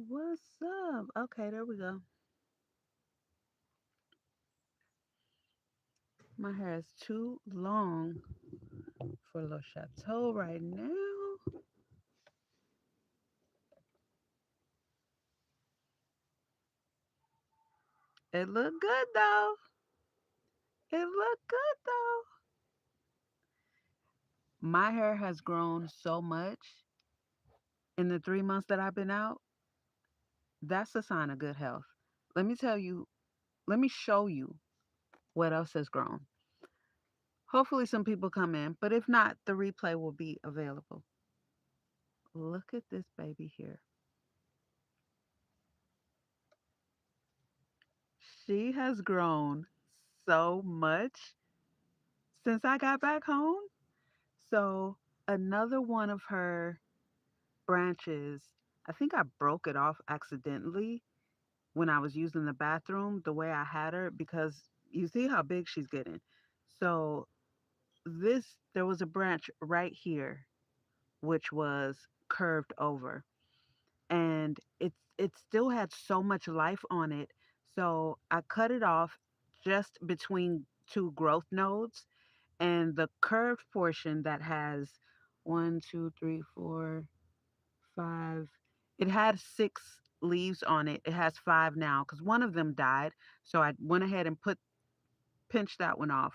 What's up? Okay, there we go. My hair is too long for Le Chateau right now. It look good though. It look good though. My hair has grown so much in the 3 months that I've been out. That's a sign of good health. Let me tell you, let me show you what else has grown. Hopefully, some people come in, but if not, the replay will be available. Look at this baby here. She has grown so much since I got back home. So, another one of her branches, I think I broke it off accidentally when I was using the bathroom the way I had her because you see how big she's getting. So, there was a branch right here which was curved over, and it still had so much life on it. So I cut it off just between two growth nodes, and the curved portion that has one, two, three, four, five. It had six leaves on it. It has five now because one of them died. So I went ahead and pinched that one off.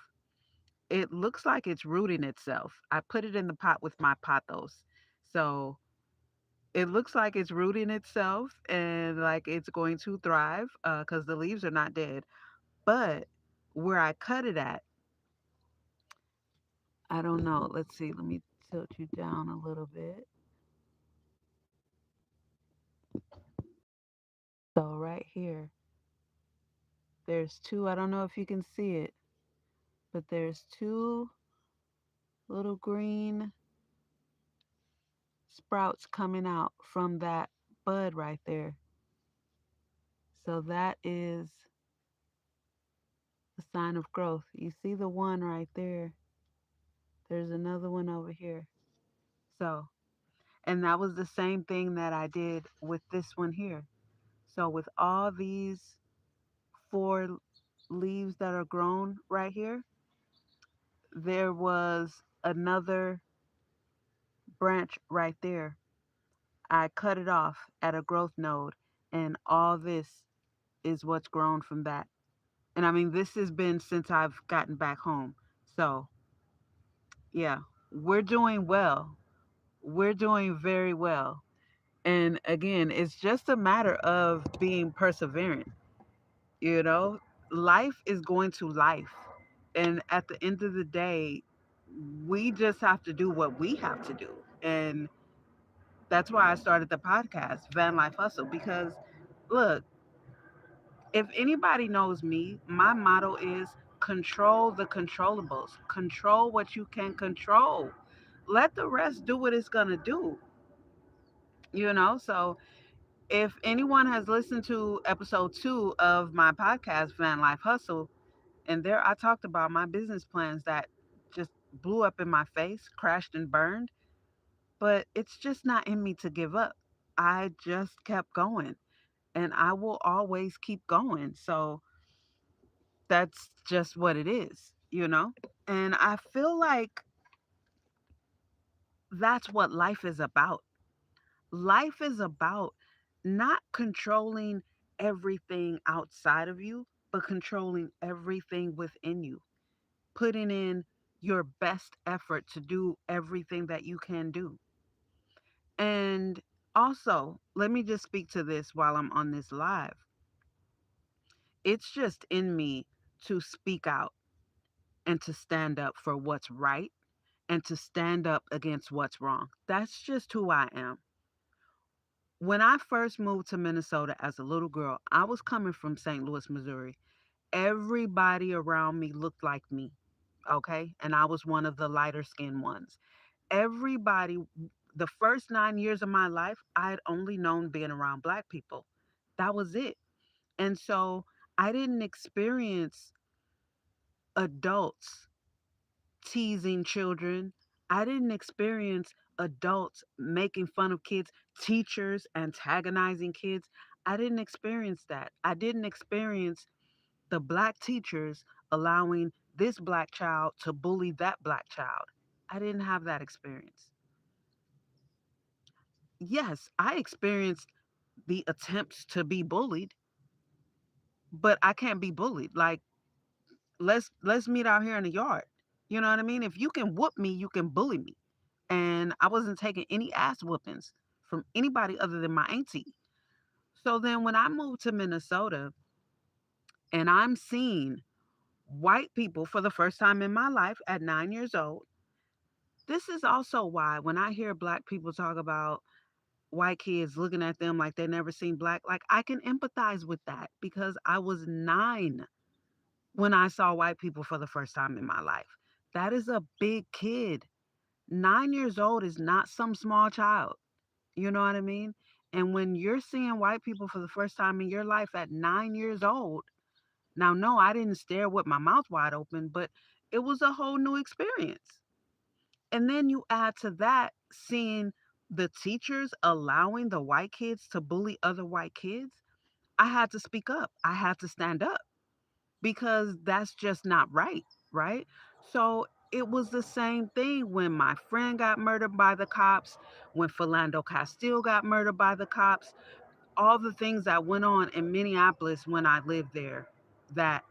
It looks like it's rooting itself. I put it in the pot with my pothos. So it looks like it's rooting itself and like it's going to thrive because the leaves are not dead. But where I cut it at, I don't know. Let's see. Let me tilt you down a little bit. So right here, there's two. I don't know if you can see it, but there's two little green sprouts coming out from that bud right there. So that is a sign of growth. You see the one right there. There's another one over here. So, and that was the same thing that I did with this one here. So, with all these four leaves that are grown right here, there was another branch right there. I cut it off at a growth node, and all this is what's grown from that. And I mean, this has been since I've gotten back home. So, yeah, we're doing well. We're doing very well. And again, it's just a matter of being perseverant. You know, life is going to life. And at the end of the day, we just have to do what we have to do. And that's why I started the podcast, Van Life Hustle, because look, if anybody knows me, my motto is control the controllables, control what you can control. Let the rest do what it's going to do, So if anyone has listened to episode 2 of my podcast, Van Life Hustle, and there I talked about my business plans that just blew up in my face, crashed and burned, but it's just not in me to give up. I just kept going and I will always keep going. So that's just what it is. And I feel like that's what life is about. Life is about not controlling everything outside of you, but controlling everything within you, putting in your best effort to do everything that you can do. And also, let me just speak to this while I'm on this live. It's just in me to speak out and to stand up for what's right and to stand up against what's wrong. That's just who I am. When I first moved to Minnesota as a little girl, I was coming from St. Louis, Missouri. Everybody around me looked like me, okay? And I was one of the lighter skinned ones. Everybody, the first 9 years of my life, I had only known being around black people. That was it. And so I didn't experience adults teasing children. I didn't experience adults making fun of kids, teachers antagonizing kids. I didn't experience that. I didn't experience the black teachers allowing this black child to bully that black child. I didn't have that experience. Yes, I experienced the attempts to be bullied, but I can't be bullied. Like, let's meet out here in the yard. You know what I mean? If you can whoop me, you can bully me. And I wasn't taking any ass whoopings from anybody other than my auntie. So then when I moved to Minnesota and I'm seeing white people for the first time in my life at 9 years old, this is also why when I hear black people talk about white kids looking at them like they never seen black, like I can empathize with that because I was 9 when I saw white people for the first time in my life. That is a big kid. 9 years old is not some small child. You know what I mean? And when you're seeing white people for the first time in your life at 9 years old, now, no, I didn't stare with my mouth wide open, but it was a whole new experience. And then you add to that seeing the teachers allowing the white kids to bully other white kids. I had to speak up. I had to stand up because that's just not right, right? So it was the same thing when my friend got murdered by the cops, when Philando Castile got murdered by the cops, all the things that went on in Minneapolis when I lived there that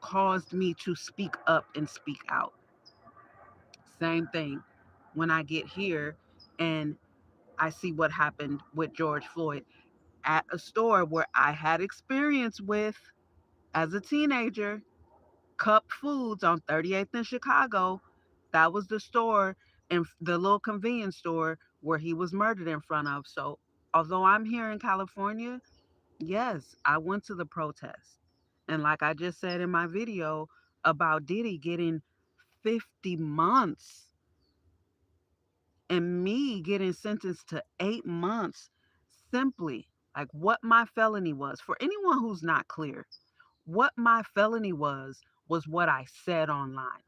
caused me to speak up and speak out. Same thing when I get here and I see what happened with George Floyd at a store where I had experience with as a teenager. Cup Foods on 38th in Chicago. That was the store and the little convenience store where he was murdered in front of. So, although I'm here in California, yes, I went to the protest. And like I just said in my video about Diddy getting 50 months and me getting sentenced to 8 months, simply like what my felony was. For anyone who's not clear, what my felony was what I said online.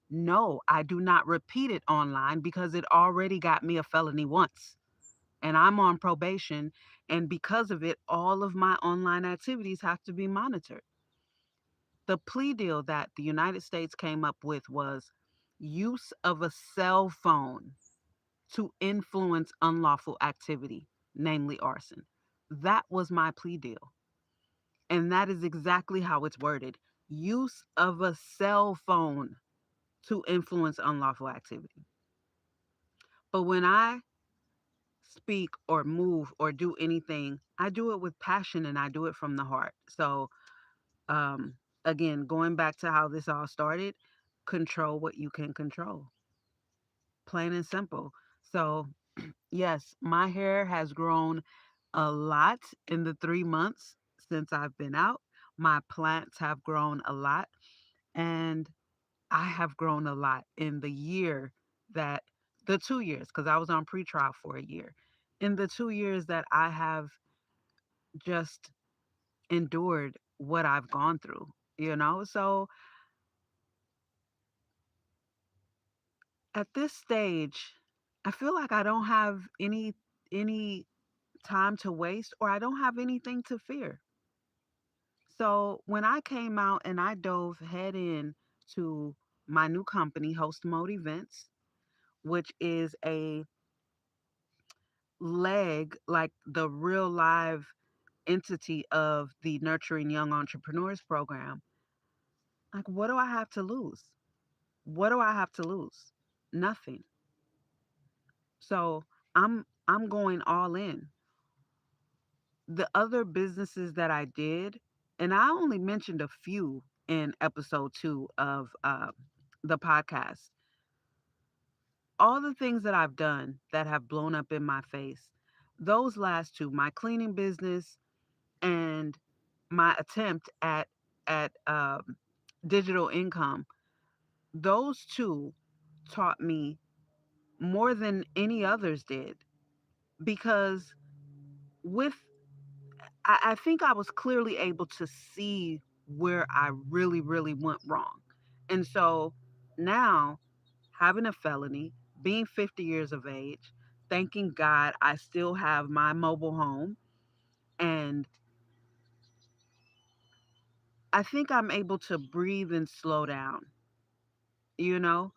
No, I do not repeat it online because it already got me a felony once. And I'm on probation. And because of it, all of my online activities have to be monitored. The plea deal that the United States came up with was use of a cell phone to influence unlawful activity, namely arson. That was my plea deal. And that is exactly how it's worded: use of a cell phone to influence unlawful activity. But when I speak or move or do anything, I do it with passion and I do it from the heart. So, um, again, going back to how this all started, control what you can control, plain and simple. So, yes, my hair has grown a lot in the 3 months since I've been out. My plants have grown a lot, and I have grown a lot in the year that the 2 years, because I was on pretrial for a year. In the 2 years that I have just endured what I've gone through, you know? So at this stage, I feel like I don't have any time to waste or I don't have anything to fear. So when I came out and I dove head in to my new company, Host Mode Events, which is a leg, like the real live entity of the Nurturing Young Entrepreneurs program, like what do I have to lose? What do I have to lose? Nothing. So I'm going all in. The other businesses that I did, and I only mentioned a few in episode 2 of the podcast. All the things that I've done that have blown up in my face, those last two, my cleaning business and my attempt at digital income, those two taught me more than any others did because with I think I was clearly able to see where I really, really went wrong. And so now having a felony, being 50 years of age, thanking God I still have my mobile home. And I think I'm able to breathe and slow down, you know?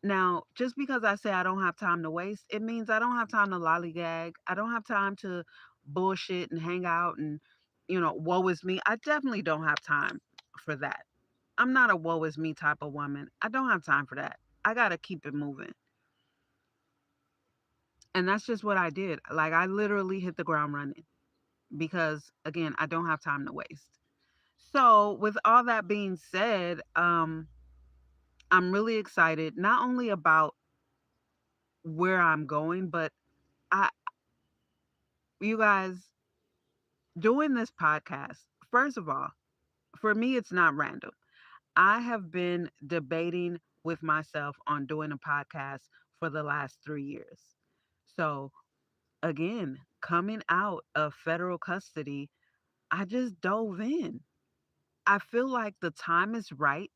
Now, just because I say I don't have time to waste, it means I don't have time to lollygag. I don't have time to bullshit and hang out and, woe is me. I definitely don't have time for that. I'm not a woe is me type of woman. I don't have time for that. I got to keep it moving. And that's just what I did. Like, I literally hit the ground running because, again, I don't have time to waste. So, with all that being said, I'm really excited not only about where I'm going, but I, you guys, doing this podcast, first of all, for me, it's not random. I have been debating with myself on doing a podcast for the last 3 years. So, again, coming out of federal custody, I just dove in. I feel like the time is right.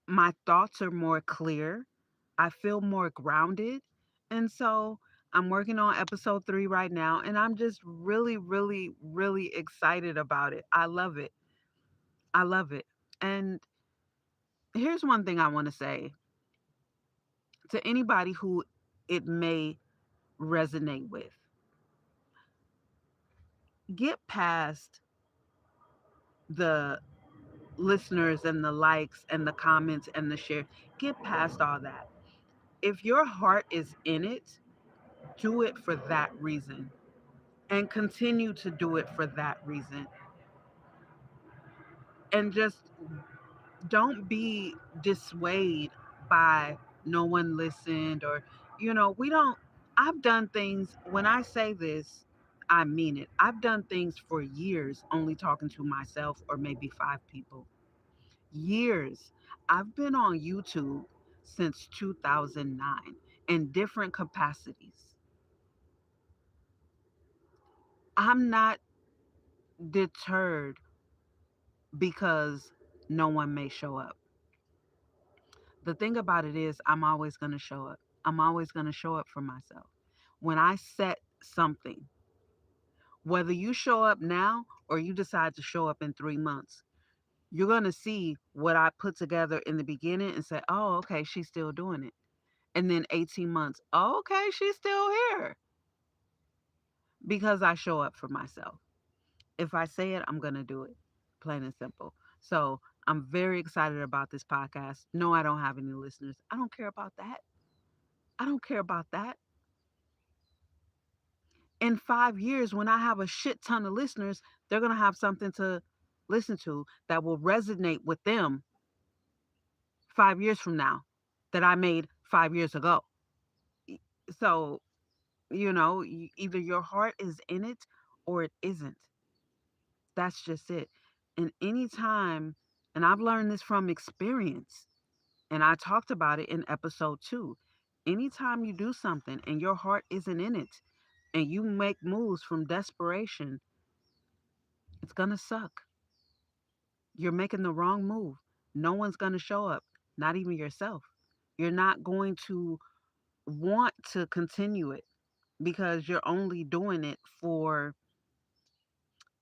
My thoughts are more clear. I feel more grounded. And so I'm working on episode 3 right now, and I'm just really, really, really excited about it. I love it. I love it. And here's one thing I want to say to anybody who it may resonate with: get past the listeners and the likes and the comments and the share. Get past all that. If your heart is in it, do it for that reason and continue to do it for that reason. And just don't be dissuaded by no one listened, or, we don't. I've done things, when I say this, I mean it. I've done things for years only talking to myself or maybe 5 people. Years. I've been on YouTube since 2009 in different capacities. I'm not deterred because no one may show up. The thing about it is, I'm always going to show up. I'm always going to show up for myself. When I set something, whether you show up now or you decide to show up in 3 months, you're going to see what I put together in the beginning and say, oh, okay, she's still doing it. And then 18 months, oh, okay, she's still here because I show up for myself. If I say it, I'm going to do it, plain and simple. So I'm very excited about this podcast. No, I don't have any listeners. I don't care about that. I don't care about that. In 5 years, when I have a shit ton of listeners, they're going to have something to listen to that will resonate with them 5 years from now that I made 5 years ago. So, either your heart is in it or it isn't. That's just it. And anytime, and I've learned this from experience, and I talked about it in episode 2. Anytime you do something and your heart isn't in it and you make moves from desperation, it's going to suck. You're making the wrong move. No one's going to show up, not even yourself. You're not going to want to continue it because you're only doing it for,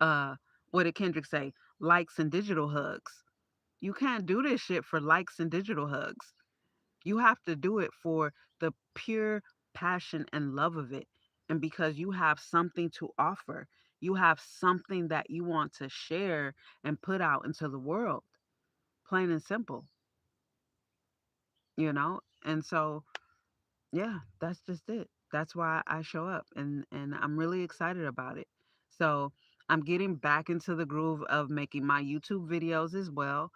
uh what did Kendrick say? Likes and digital hugs. You can't do this shit for likes and digital hugs. You have to do it for the pure passion and love of it. And because you have something to offer, you have something that you want to share and put out into the world. Plain and simple, you know? And so, yeah, that's just it. That's why I show up, and I'm really excited about it. So, I'm getting back into the groove of making my YouTube videos as well.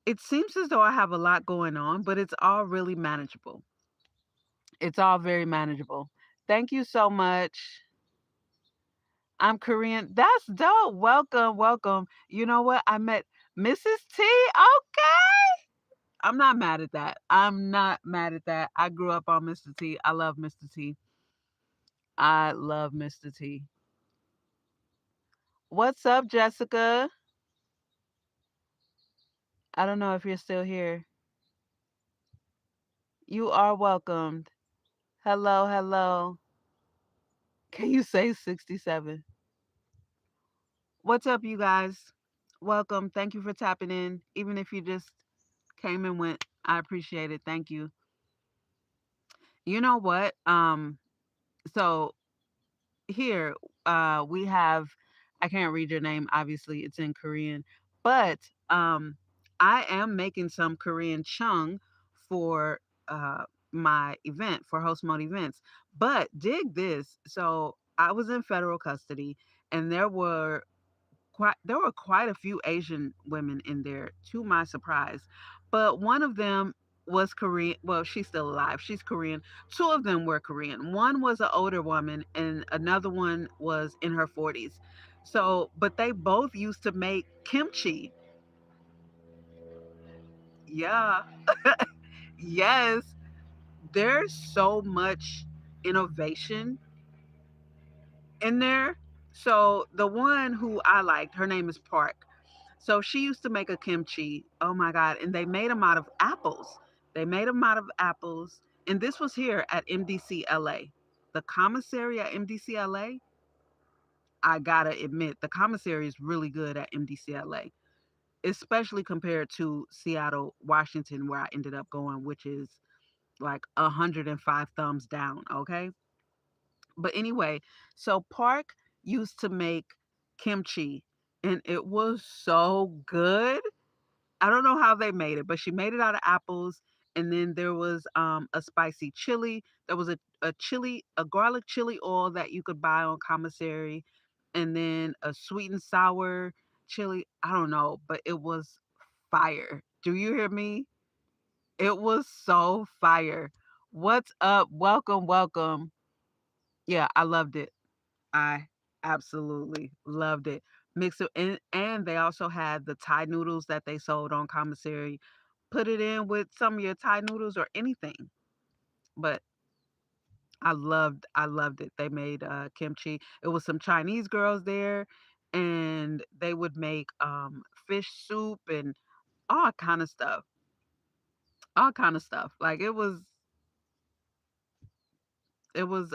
It seems as though I have a lot going on, but it's all really manageable. It's all very manageable. Thank you so much. I'm Korean. That's dope. Welcome, welcome. You know what? I met Mrs. T. Okay. I'm not mad at that. I'm not mad at that. I grew up on Mr. T. I love Mr. T. I love Mr. T. What's up, Jessica? I don't know if you're still here. You are welcomed. Hello, hello. Can you say 67? What's up, you guys? Welcome. Thank you for tapping in. Even if you just came and went, I appreciate it. Thank you. You know what? So here we have, I can't read your name, obviously it's in Korean, but um I am making some Korean chung for uh my event, for host mode events. But dig this. So I was in federal custody, and there were quite a few Asian women in there, to my surprise. But one of them was Korean. Well, she's still alive. She's Korean. Two of them were Korean. One was an older woman, and another one was in her 40s. So, but they both used to make kimchi. Yeah. Yes. There's so much innovation in there. So the one who I liked, her name is Park. So she used to make a kimchi. Oh my God. And they made them out of apples. They made them out of apples. And this was here at MDC LA. The commissary at MDC LA, I gotta admit, the commissary is really good at MDC LA, especially compared to Seattle, Washington, where I ended up going, which is like 105 thumbs down. Okay. But anyway, so Park used to make kimchi, and it was so good. I don't know how they made it, but she made it out of apples. And then there was a spicy chili. There was a chili, a garlic chili oil that you could buy on commissary, and then a sweet and sour chili. I don't know, but it was fire. Do you hear me? It was so fire. What's up? Welcome, welcome. Yeah, I loved it. I absolutely loved it. Mix it, and they also had the Thai noodles that they sold on commissary. Put it in with some of your Thai noodles or anything. But I loved it. They made kimchi. It was some Chinese girls there, and they would make fish soup and all kind of stuff. All kind of stuff. Like it was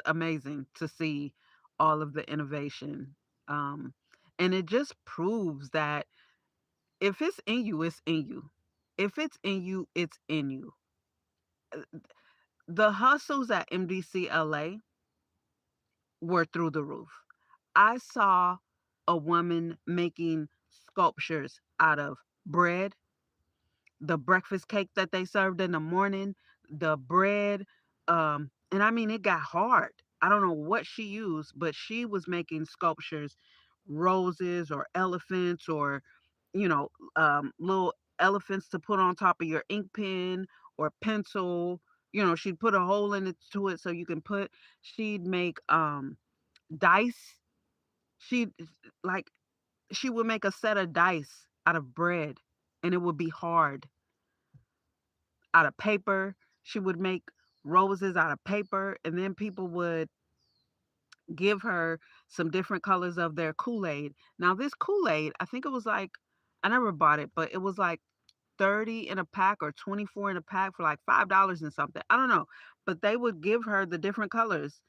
amazing to see all of the innovation. Um and it just proves that if it's in you, it's in you. If it's in you, it's in you. The hustles at MDC LA were through the roof. I saw a woman making sculptures out of bread, the breakfast cake that they served in the morning, the bread, and I mean it got hard. I don't know what she used, but she was making sculptures, roses or elephants or little elephants to put on top of your ink pen or pencil. She'd put a hole in it to it so you can put. She'd make dice. She like she would make a set of dice out of bread, and it would be hard, out of paper. She would make roses out of paper, and then people would give her some different colors of their Kool-Aid. Now, this Kool-Aid, I think it was like, I never bought it, but it was like 30 in a pack or 24 in a pack for like $5 and something. I don't know. But they would give her the different colors.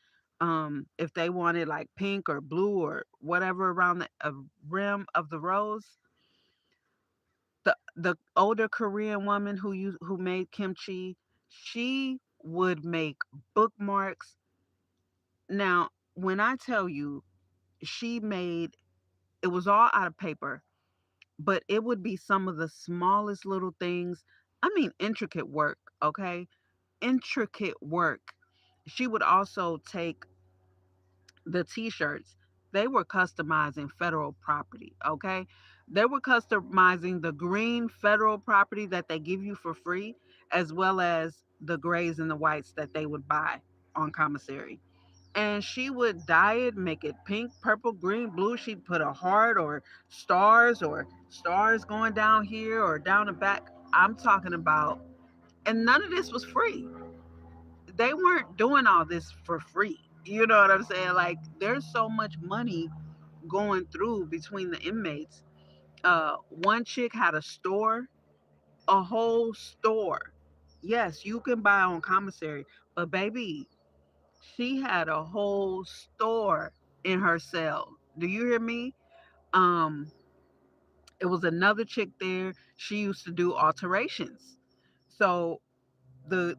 If they wanted like pink or blue or whatever around the rim of the rose. The older Korean woman who made kimchi, she would make bookmarks. Now, when I tell you, she made, it was all out of paper, but it would be some of the smallest little things. I mean, intricate work, okay? Intricate work. She would also take the t-shirts. They were customizing federal property, okay? They were customizing the green federal property that they give you for free, as well as the grays and the whites that they would buy on commissary. And she would dye it, make it pink, purple, green, blue. She'd put a heart or stars going down here or down the back. I'm talking about, and none of this was free. They weren't doing all this for free. You know what I'm saying? Like, there's so much money going through between the inmates. One chick had a store, a whole store. Yes, you can buy on commissary, but baby, she had a whole store in her cell. Do you hear me? Um, it was another chick there. She used to do alterations. So the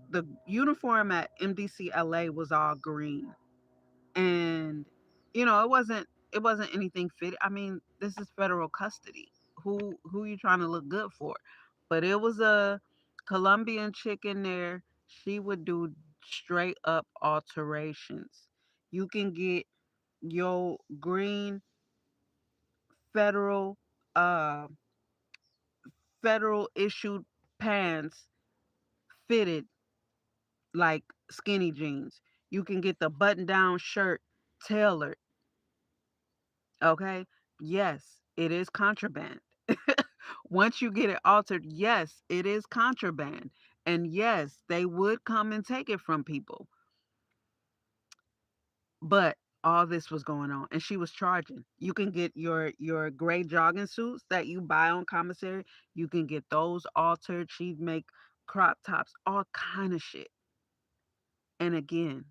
uniform at MDC LA was all green, and it wasn't anything fit. I mean, this is federal custody. Who you trying to look good for? But it was a Colombian chick in there. She would do straight up alterations. You can get your green federal uh federal issued pants fitted like skinny jeans. You can get the button down shirt tailored. Okay. Yes, it is contraband. Once you get it altered, yes, it is contraband. And yes, they would come and take it from people. But all this was going on and she was charging. You can get your gray jogging suits that you buy on commissary. You can get those altered. She'd make crop tops, all kind of shit. And again,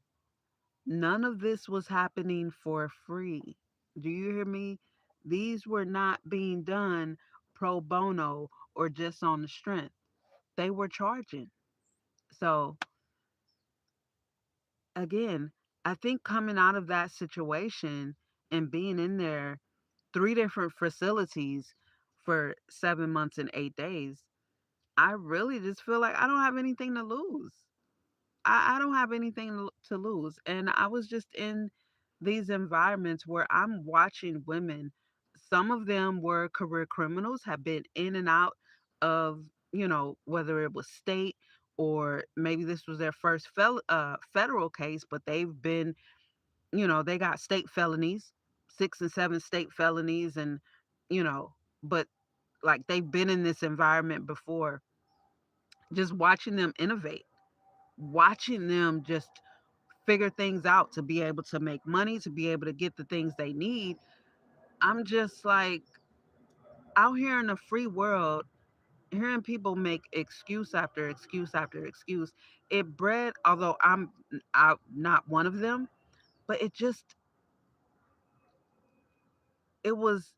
none of this was happening for free. Do you hear me? These were not being done pro bono or just on the strength. They were charging. So, again, I think coming out of that situation and being in there, three different facilities for 7 months and 8 days, I really just feel like I don't have anything to lose. I don't have anything to lose. And I was just in these environments where I'm watching women. Some of them were career criminals, have been in and out of, whether it was state or maybe this was their first federal case, but they've been, they got state felonies, 6 and 7 state felonies, and, you know, but like they've been in this environment before, just watching them innovate, watching them just figure things out to be able to make money, to be able to get the things they need. I'm just like out here in the free world, hearing people make excuse after excuse after excuse. It bred, although I'm not one of them, but it was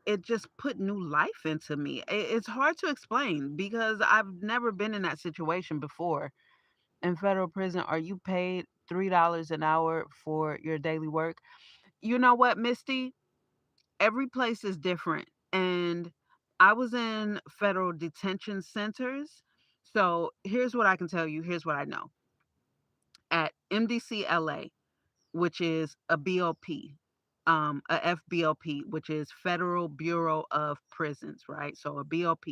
it just put new life into me. It's hard to explain because I've never been in that situation before. In federal prison, are you paid $3 an hour for your daily work? You know what, Misty? Every place is different. And I was in federal detention centers. So here's what I can tell you. Here's what I know. At MDC LA, which is a BOP, a FBOP, which is Federal Bureau of Prisons, right? So a BOP.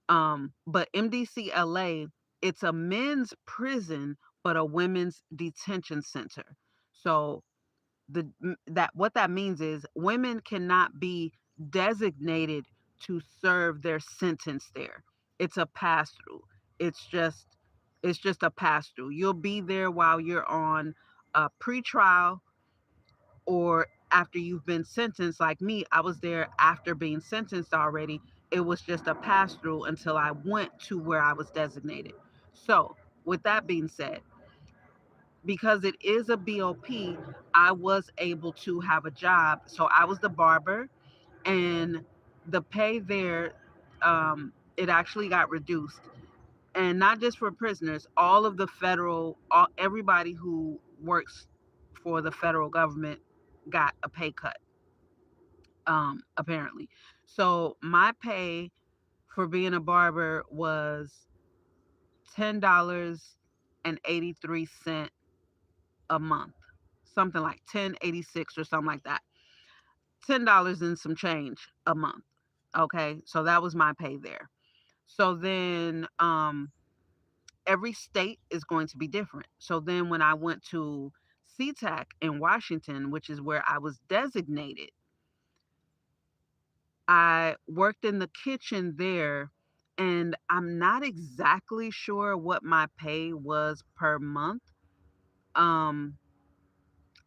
But MDC LA, it's a men's prison, but a women's detention center. So that what that means is women cannot be designated to serve their sentence there. It's a pass through. It's just a pass through. You'll be there while you're on a pretrial or after you've been sentenced. Like me, I was there after being sentenced already. It was just a pass through until I went to where I was designated. So with that being said, because it is a BOP, I was able to have a job. So I was the barber, and the pay there, it actually got reduced. And not just for prisoners, all of the everybody who works for the federal government got a pay cut, apparently. So my pay for being a barber was $10.83 a month, something like 10.86 or something like that. $10 and some change a month. Okay, so that was my pay there. So then, every state is going to be different. So then, when I went to SeaTac in Washington, which is where I was designated, I worked in the kitchen there, and I'm not exactly sure what my pay was per month. Um,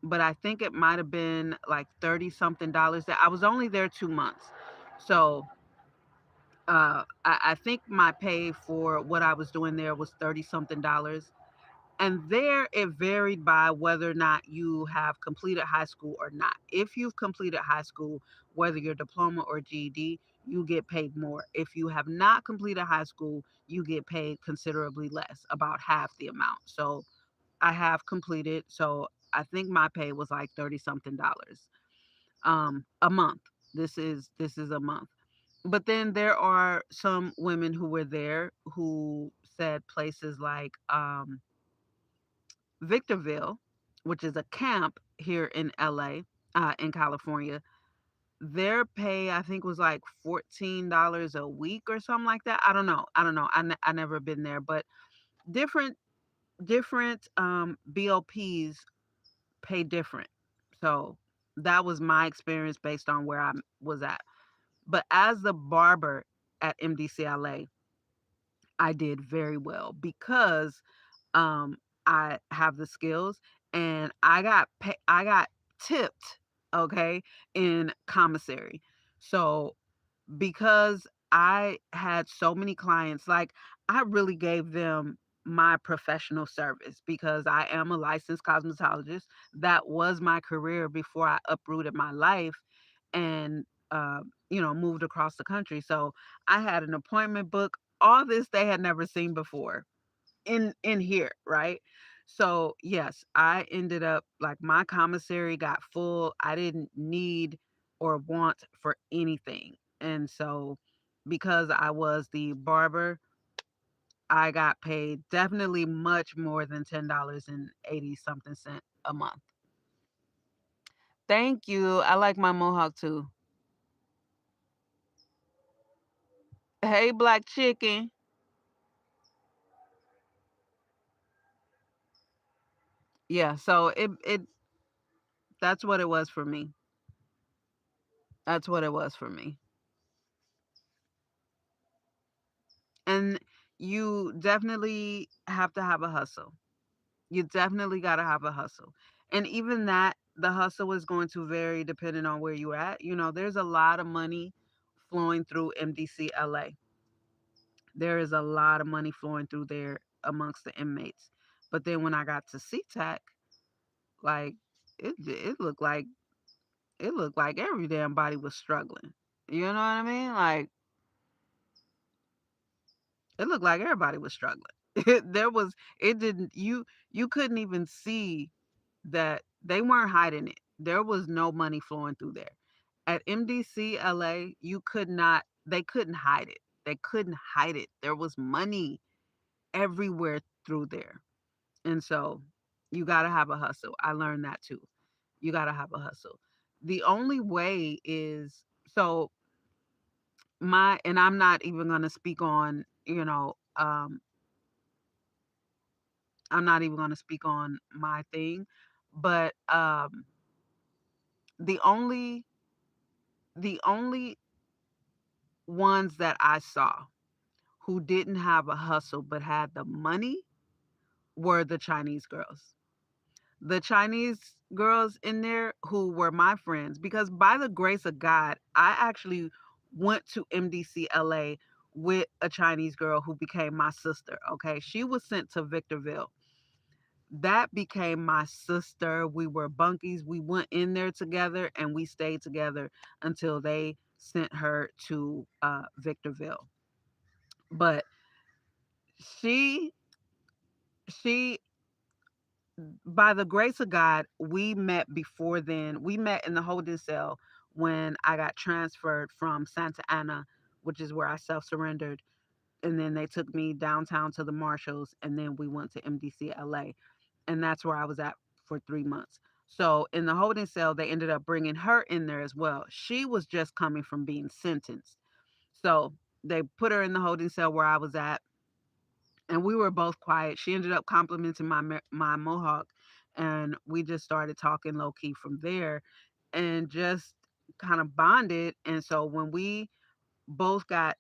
but I think it might have been like 30 something dollars. That I was only there 2 months. So I think my pay for what I was doing there was 30 something dollars. And there it varied by whether or not you have completed high school or not. If you've completed high school, whether your diploma or GED, you get paid more. If you have not completed high school, you get paid considerably less, about half the amount. So I have completed, so I think my pay was like 30 something dollars a month. This is a month. But then there are some women who were there who said places like Victorville, which is a camp here in LA, in California, their pay I think was like $14 a week or something like that. I don't know. I don't know. I never been there, but different different BOPs pay different. So that was my experience based on where I was at. But as the barber at MDCLA, I did very well because um I have the skills, and I got tipped, okay, in commissary. So because I had so many clients, like I really gave them my professional service because I am a licensed cosmetologist. That was my career before I uprooted my life and moved across the country. So I had an appointment book, all this they had never seen before in here, right? So yes, I ended up like my commissary got full. I didn't need or want for anything. And so because I was the barber, I got paid definitely much more than $10.80 something cent a month. Thank you. I like my mohawk too. Hey, black chicken. Yeah, so it that's what it was for me. That's what it was for me. And you definitely have to have a hustle. You definitely got to have a hustle. And even that, the hustle is going to vary depending on where you're at. There's a lot of money flowing through MDC LA. There is a lot of money flowing through there amongst the inmates. But then when I got to SeaTac, like it looked like every damn body was struggling. You know what I mean? Like it looked like everybody was struggling. There was it didn't you couldn't even see that they weren't hiding it. There was no money flowing through there. At MDC LA, you could not they couldn't hide it. They couldn't hide it. There was money everywhere through there. And so you got to have a hustle. I learned that too. You got to have a hustle. The only way is so my and I'm not even going to speak on, I'm not even going to speak on my thing, but the only the only ones that I saw who didn't have a hustle but had the money were the Chinese girls. The Chinese girls in there who were my friends, because by the grace of God, I actually went to MDC LA with a Chinese girl who became my sister. Okay. She was sent to Victorville. That became my sister. We were bunkies. We went in there together and we stayed together until they sent her to Victorville. But she she by the grace of God, we met before then. We met in the holding cell when I got transferred from Santa Ana, which is where I self surrendered. And then they took me downtown to the Marshalls, and then we went to MDC LA. And that's where I was at for 3 months. So in the holding cell, they ended up bringing her in there as well. She was just coming from being sentenced. So they put her in the holding cell where I was at, and we were both quiet. She ended up complimenting my mohawk, and we just started talking low key from there, and just kind of bonded. And so when we both got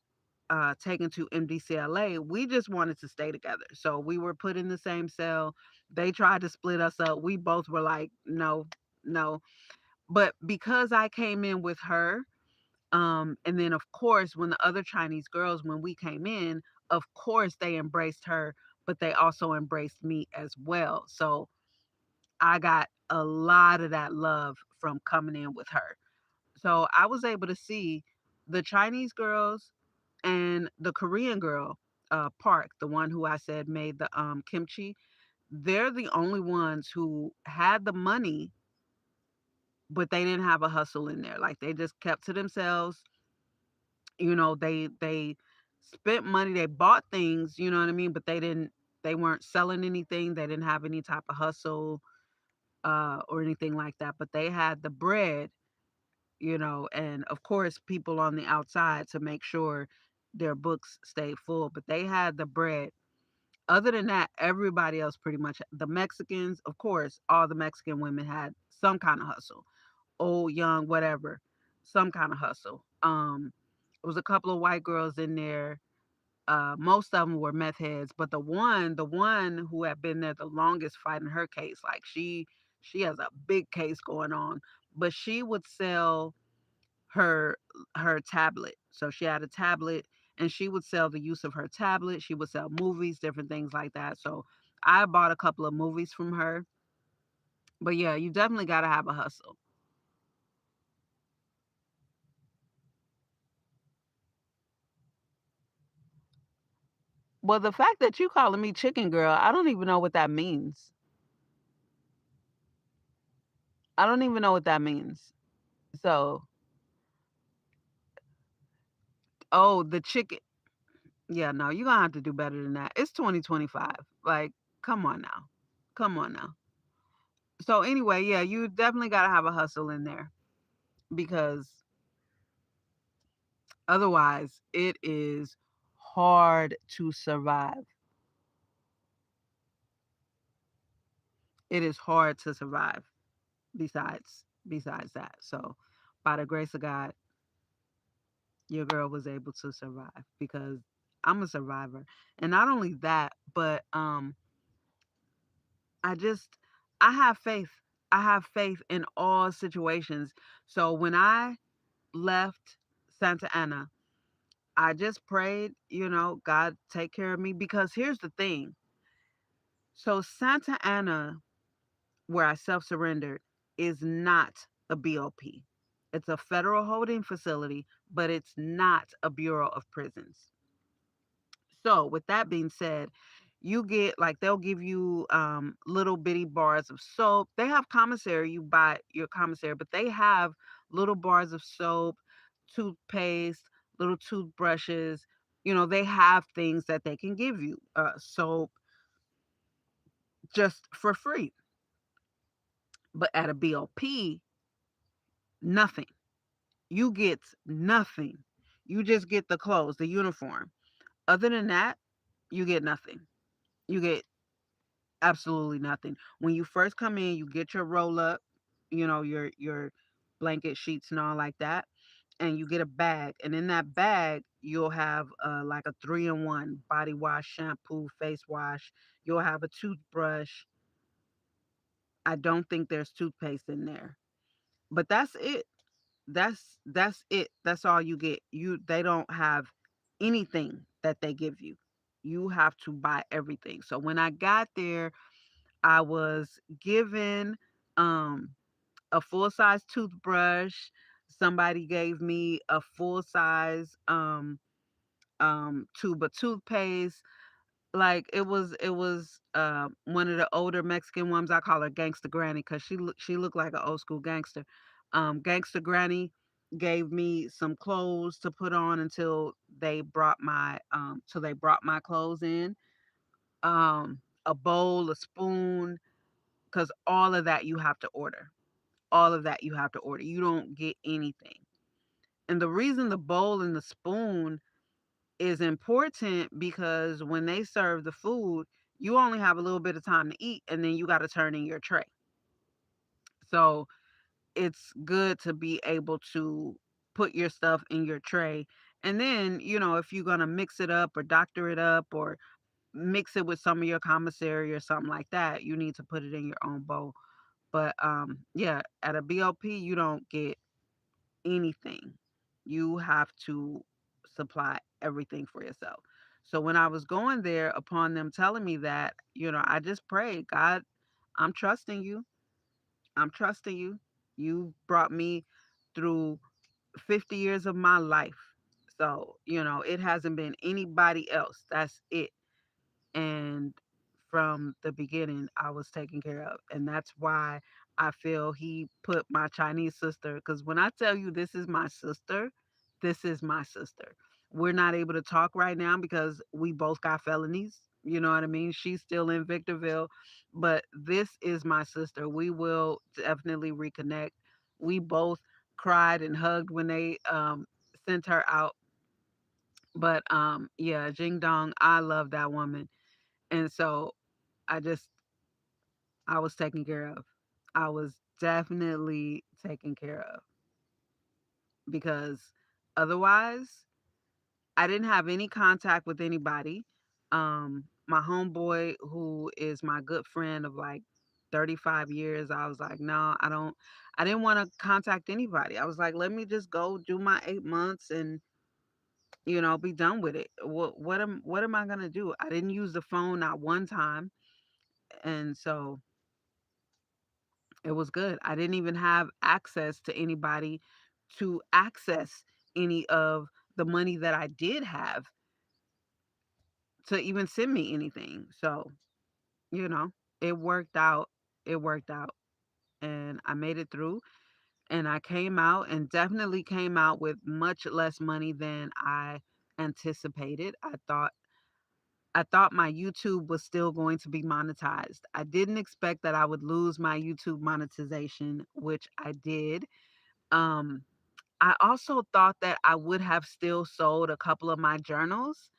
taken to MDCLA, we just wanted to stay together. So we were put in the same cell. They tried to split us up. We both were like, no, no. But because I came in with her, And then, of course, when the other Chinese girls, when we came in, of course, they embraced her, but they also embraced me as well. So I got a lot of that love from coming in with her. So I was able to see the Chinese girls and the Korean girl, Park, the one who I said made the kimchi. They're the only ones who had the money, but they didn't have a hustle in there. Like they just kept to themselves. They spent money, they bought things, you know what I mean, but they weren't selling anything, they didn't have any type of hustle or anything like that, but they had the bread, and of course people on the outside to make sure their books stayed full, but they had the bread. Other than that, everybody else pretty much, the Mexicans, of course, all the Mexican women had some kind of hustle, old, young, whatever, some kind of hustle. It was a couple of white girls in there. Most of them were meth heads, but the one who had been there the longest fighting her case, like she has a big case going on, but she would sell her her tablet. So she had a tablet, and she would sell the use of her tablet. She would sell movies, different things like that. So I bought a couple of movies from her. But yeah, you definitely got to have a hustle. Well, the fact that you calling me chicken girl, I don't even know what that means. I don't even know what that means. So, oh, the chicken. Yeah, no, you're gonna have to do better than that. It's 2025. Like, come on now. Come on now. So anyway, yeah, you definitely gotta have a hustle in there because otherwise it is hard to survive. It is hard to survive besides that. So by the grace of God, your girl was able to survive because I'm a survivor. And not only that, but I just I have faith. I have faith in all situations. So when I left Santa Ana, I just prayed, God take care of me, because here's the thing. So Santa Ana, where I self-surrendered, is not a BOP. It's a federal holding facility, but it's not a Bureau of Prisons. So, with that being said, you get like they'll give you little bitty bars of soap. They have commissary, you buy your commissary, but they have little bars of soap, toothpaste, little toothbrushes. They have things that they can give you, soap, just for free. But at a BOP, nothing. You get nothing. You just get the clothes, the uniform. Other than that, you get nothing. You get absolutely nothing. When you first come in, you get your roll up, your blanket sheets and all like that, and you get a bag. And in that bag, you'll have like a 3-in-1 body wash, shampoo, face wash. You'll have a toothbrush. I don't think there's toothpaste in there, but that's it. That's it. That's all you get. They don't have anything that they give you. You have to buy everything. So when I got there, I was given um a full size toothbrush. Somebody gave me a full size tube of toothpaste. Like it was one of the older Mexican ones. I call her Gangster Granny because she looked like an old school gangster. Gangster Granny gave me some clothes to put on until they brought my clothes in. A bowl, a spoon, because all of that you have to order. All of that you have to order. You don't get anything. And the reason the bowl and the spoon is important because when they serve the food, you only have a little bit of time to eat, and then you got to turn in your tray. So it's good to be able to put your stuff in your tray. And then, if you're going to mix it up or doctor it up or mix it with some of your commissary or something like that, you need to put it in your own bowl. But yeah, at a BOP, you don't get anything. You have to supply everything for yourself. So when I was going there, upon them telling me that, I just prayed, God, I'm trusting you. I'm trusting you. You brought me through 50 years of my life. So, it hasn't been anybody else. That's it. And from the beginning, I was taken care of. And that's why I feel he put my Chinese sister, because when I tell you this is my sister, this is my sister. We're not able to talk right now because we both got felonies. You know what I mean? She's still in Victorville, but this is my sister. We will definitely reconnect. We both cried and hugged when they sent her out. But yeah, Jing Dong, I love that woman. And so I just I was taken care of. I was definitely taken care of because otherwise I didn't have any contact with anybody. My homeboy, who is my good friend of like 35 years, I was like, no, I didn't want to contact anybody. I was like, let me just go do my 8 months and be done with it. What am I gonna do? I didn't use the phone not one time, and so it was good. I didn't even have access to anybody to access any of the money that I did have to even send me anything. So, you know, it worked out. It worked out. And I made it through and I came out and definitely came out with much less money than I anticipated. I thought my YouTube was still going to be monetized. I didn't expect that I would lose my YouTube monetization, which I did. Um, I also thought that I would have still sold a couple of my journals,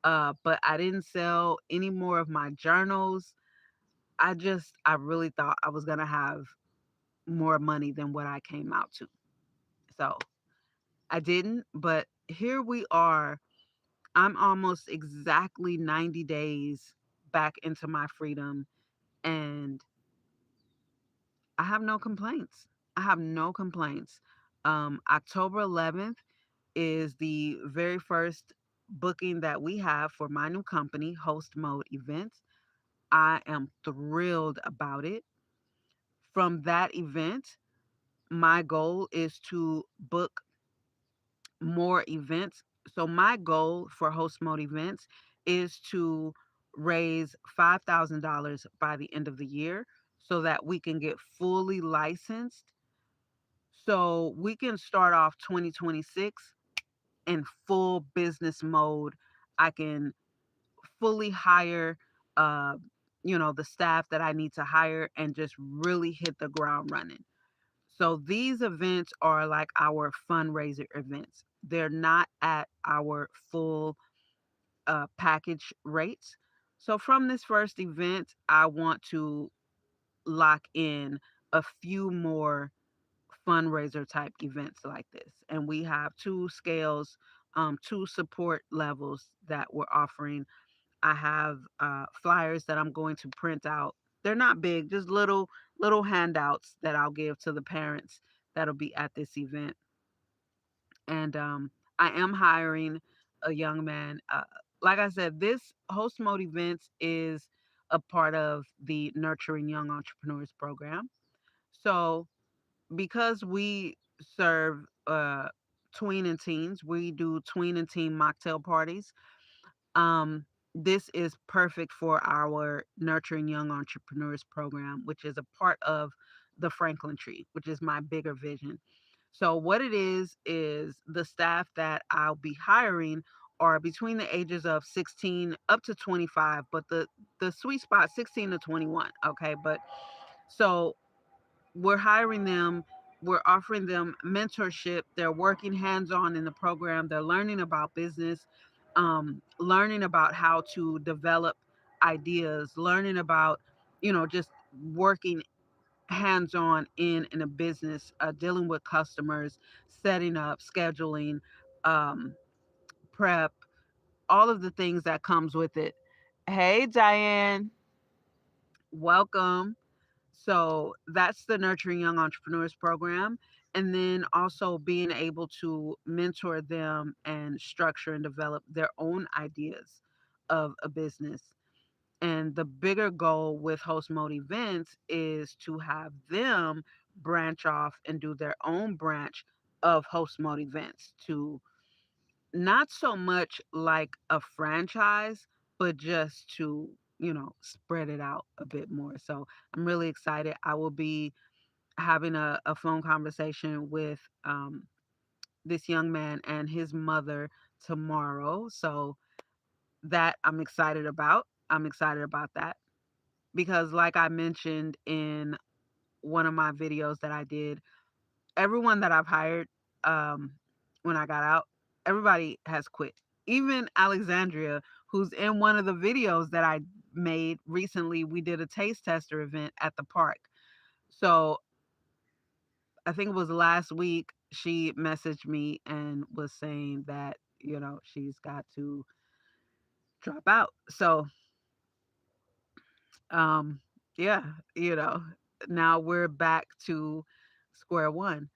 but I didn't sell any more of my journals. I really thought I was going to have more money than what I came out to. So I didn't, but here we are. I'm almost exactly 90 days back into my freedom, and I have no complaints. I have no complaints. October 11th is the very first booking that we have for my new company, Host Mode Events. I am thrilled about it. From that event, my goal is to book more events. So, my goal for Host Mode Events is to raise $5,000 by the end of the year so that we can get fully licensed. So, we can start off 2026 in full business mode. I can fully hire uh the staff that I need to hire and just really hit the ground running. So these events are like our fundraiser events. They're not at our full package rates. So from this first event, I want to lock in a few more fundraiser type events like this. And we have two scales, two support levels that we're offering. I have flyers that I'm going to print out. They're not big, just little handouts that I'll give to the parents that'll be at this event. And I am hiring a young man. Like I said, this Host Mode Events is a part of the Nurturing Young Entrepreneurs program. So because we serve tween and teens, we do tween and teen mocktail parties. um, this is perfect for our Nurturing Young Entrepreneurs program, which is a part of the Franklin Tree, which is my bigger vision. So, what it is the staff that I'll be hiring are between the ages of 16 up to 25, but the sweet spot 16 to 21. Okay, but so we're hiring them, we're offering them mentorship, they're working hands-on in the program, they're learning about business, learning about how to develop ideas, learning about just working hands-on in a business, dealing with customers, setting up, scheduling, um, prep, all of the things that comes with it. Hey, Diane, welcome. So that's the Nurturing Young Entrepreneurs program. And then also being able to mentor them and structure and develop their own ideas of a business. And the bigger goal with Host Mode events is to have them branch off and do their own branch of Host Mode events, to not so much like a franchise, but just to, spread it out a bit more. So I'm really excited. I will be having a phone conversation with this young man and his mother tomorrow. So that I'm excited about. I'm excited about that because, like I mentioned in one of my videos that I did, everyone that I've hired um, when I got out, everybody has quit. Even Alexandria, who's in one of the videos that I made recently, we did a taste tester event at the park. So I think it was last week, she messaged me and was saying that, she's got to drop out. So, um, yeah, you know, now we're back to square one.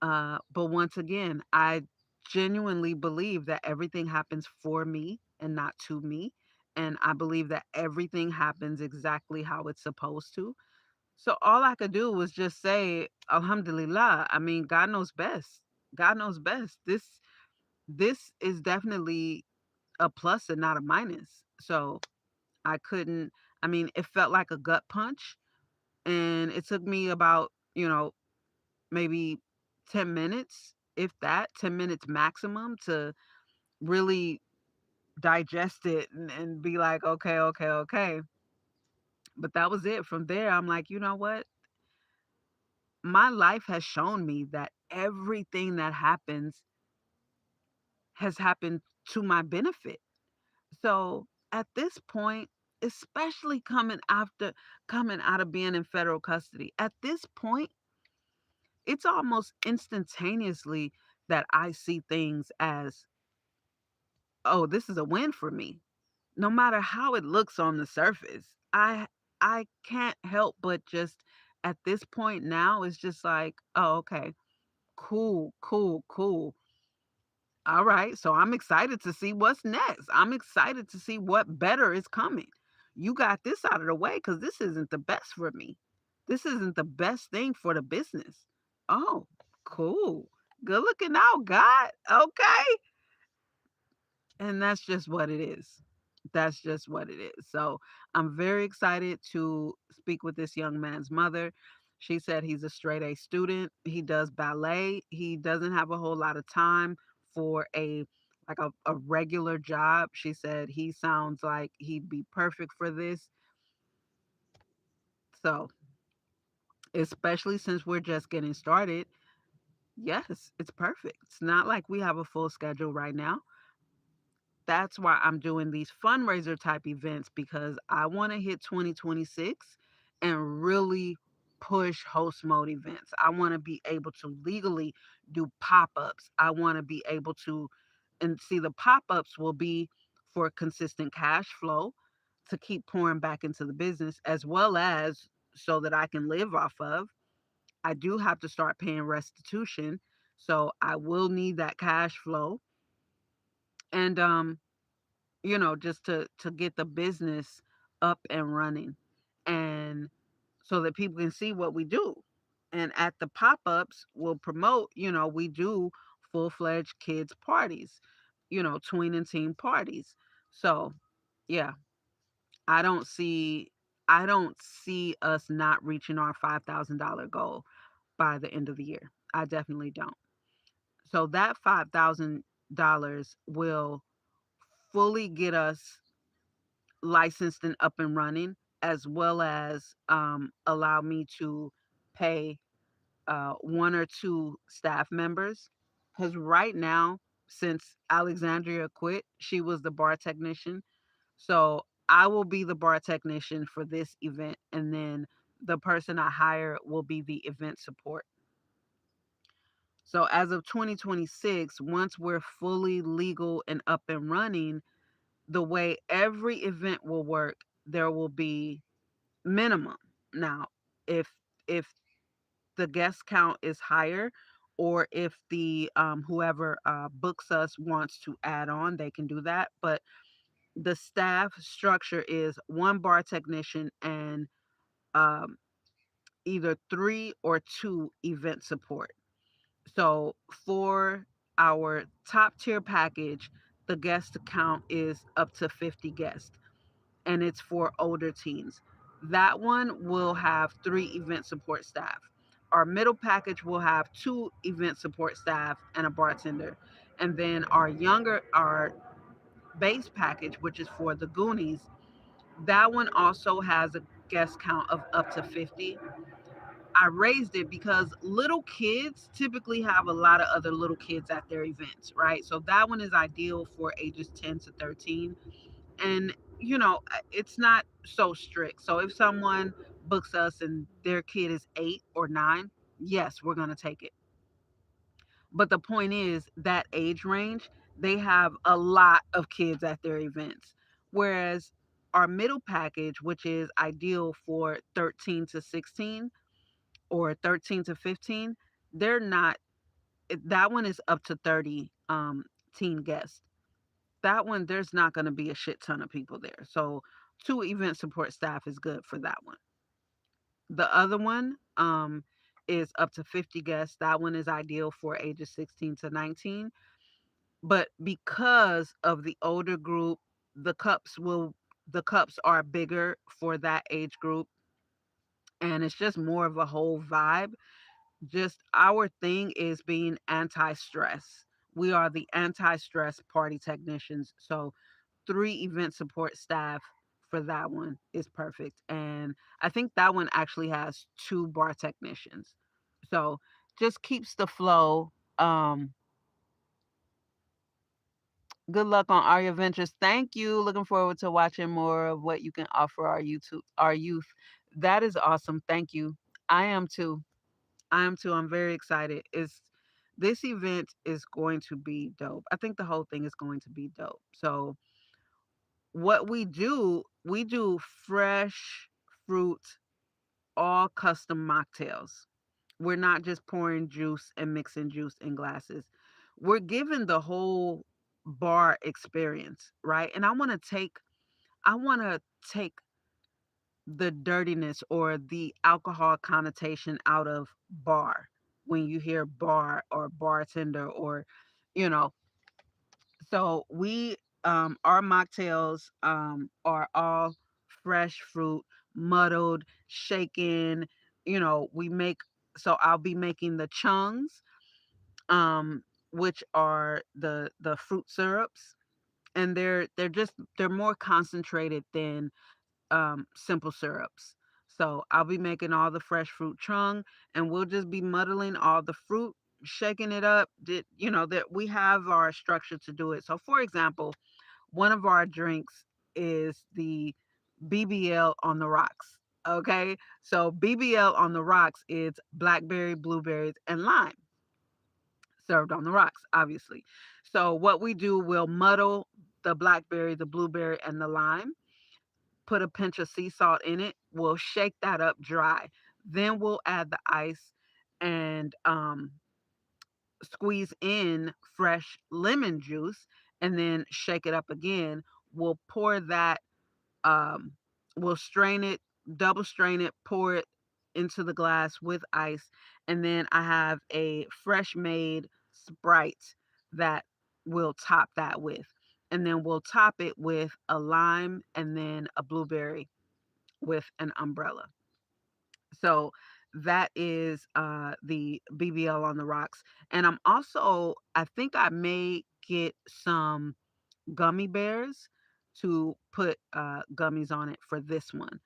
But once again, I genuinely believe that everything happens for me and not to me. And I believe that everything happens exactly how it's supposed to. So all I could do was just say, Alhamdulillah. I mean, God knows best. God knows best. This is definitely a plus and not a minus. So I couldn't, I mean, it felt like a gut punch. And it took me about, maybe 10 minutes, if that, 10 minutes maximum to really digest it and be like, okay, okay, okay. But that was it. From there, I'm like, you know what? My life has shown me that everything that happens has happened to my benefit. So at this point, especially coming out of being in federal custody, at this point, it's almost instantaneously that I see things as, oh, this is a win for me. No matter how it looks on the surface, I can't help but just at this point now it's just like, oh, okay, cool, cool, cool. All right, so I'm excited to see what's next. I'm excited to see what better is coming. You got this out of the way because this isn't the best for me. This isn't the best thing for the business. Oh, cool. Good looking out, God. Okay. And that's just what it is. That's just what it is. So I'm very excited to speak with this young man's mother. She said he's a straight A student. He does ballet. He doesn't have a whole lot of time for a regular job. She said he sounds like he'd be perfect for this. So, especially since we're just getting started, yes, it's perfect. It's not like we have a full schedule right now. That's why I'm doing these fundraiser type events because I want to hit 2026 and really push host mode events. I want to be able to legally do pop ups. I want to be able to, and see, the pop ups will be for consistent cash flow to keep pouring back into the business, as well as so that I can live off of. I do have to start paying restitution. So I will need that cash flow. And just to get the business up and running, and so that people can see what we do. And at the pop-ups we'll promote, we do full-fledged kids parties, tween and teen parties. So yeah, i don't see us not reaching our $5,000 goal by the end of the year. I definitely don't. So that $5,000 will fully get us licensed and up and running, as well as allow me to pay one or two staff members. Because right now, since Alexandria quit, she was the bar technician. So I will be the bar technician for this event. And then the person I hire will be the event support. So as of 2026, once we're fully legal and up and running, the way every event will work, there will be minimum. Now, if the guest count is higher, or if the whoever books us wants to add on, they can do that. But the staff structure is one bar technician and um, either three or two event support. So for our top tier package, the guest count is up to 50 guests, and it's for older teens. That one will have three event support staff. Our middle package will have two event support staff and a bartender. And then our base package, which is for the Goonies, that one also has a guest count of up to 50. I raised it because little kids typically have a lot of other little kids at their events, right? So that one is ideal for ages 10 to 13. And, it's not so strict. So if someone books us and their kid is 8 or 9, yes, we're going to take it. But the point is that age range, they have a lot of kids at their events. Whereas our middle package, which is ideal for 13 to 16 or 13 to 15, they're not, that one is up to 30 teen guests. That one, there's not going to be a shit ton of people there. So two event support staff is good for that one. The other one is up to 50 guests. That one is ideal for ages 16 to 19. But because of the older group, the cups will the cups are bigger for that age group, and it's just more of a whole vibe. Just our thing is being anti-stress. We are the anti-stress party technicians. So three event support staff for that one is perfect. And I think that one actually has two bar technicians. So just keeps the flow. Good luck on all your ventures. Thank you. Looking forward to watching more of what you can offer our youth. That is awesome. Thank you. I am too. I am too. I'm very excited. This event is going to be dope. I think the whole thing is going to be dope. So what we do fresh fruit, all custom mocktails. We're not just pouring juice and mixing juice in glasses. We're giving the whole bar experience, right? And I want to take the dirtiness or the alcohol connotation out of bar when you hear bar or bartender or you know so we our mocktails are all fresh fruit, muddled, shaken. We make so I'll be making the chungs, um, which are the fruit syrups, and they're more concentrated than simple syrups. So I'll be making all the fresh fruit chung, and we'll just be muddling all the fruit, shaking it up. That we have our structure to do it. So, for example, one of our drinks is the BBL on the rocks. Okay, so BBL on the rocks is blackberry, blueberries, and lime served on the rocks, obviously. So what we do, we'll muddle the blackberry, the blueberry, and the lime, put a pinch of sea salt in it. We'll shake that up dry. Then we'll add the ice and squeeze in fresh lemon juice and then shake it up again. We'll pour that, um, we'll strain it, double strain it, pour it into the glass with ice. And then I have a fresh made Sprite that we'll top that with. And then we'll top it with a lime and then a blueberry with an umbrella. So that is the BBL on the rocks. And I think I may get some gummy bears to put gummies on it for this one.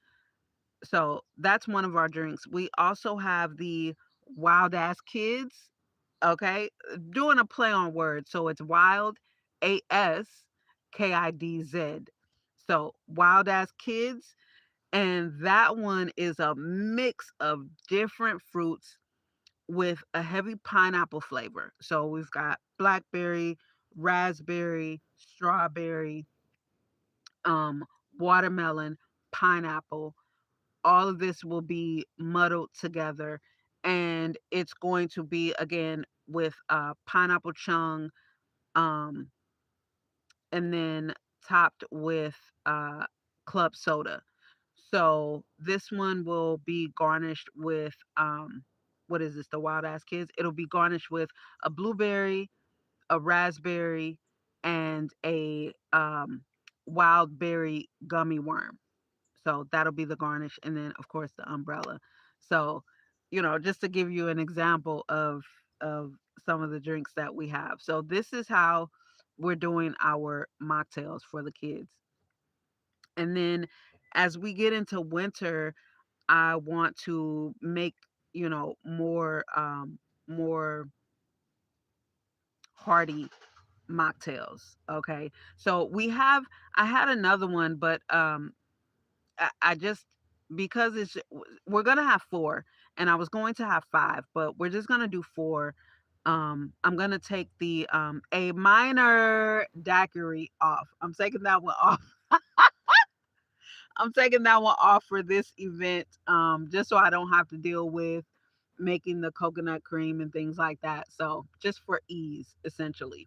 So that's one of our drinks. We also have the Wild Ass Kids, okay? Doing a play on words. So it's Wild ASKIDZ. So Wild Ass Kids, and that one is a mix of different fruits with a heavy pineapple flavor. So we've got blackberry, raspberry, strawberry, um, watermelon, pineapple. All of this will be muddled together, and it's going to be, again, with pineapple chung, um, and then topped with club soda. So this one will be garnished with what is this? The Wild Ass Kids. It'll be garnished with a blueberry, a raspberry, and a wild berry gummy worm. So that'll be the garnish, and then of course the umbrella. So, just to give you an example of some of the drinks that we have. So this is how we're doing our mocktails for the kids. And then as we get into winter, I want to make, more hearty mocktails. Okay. So I had another one, but I just, because we're gonna have four, and I was going to have five, but we're just gonna do four. I'm gonna take the a minor daiquiri off. I'm taking that one off. I'm taking that one off for this event, just so I don't have to deal with making the coconut cream and things like that. So just for ease, essentially.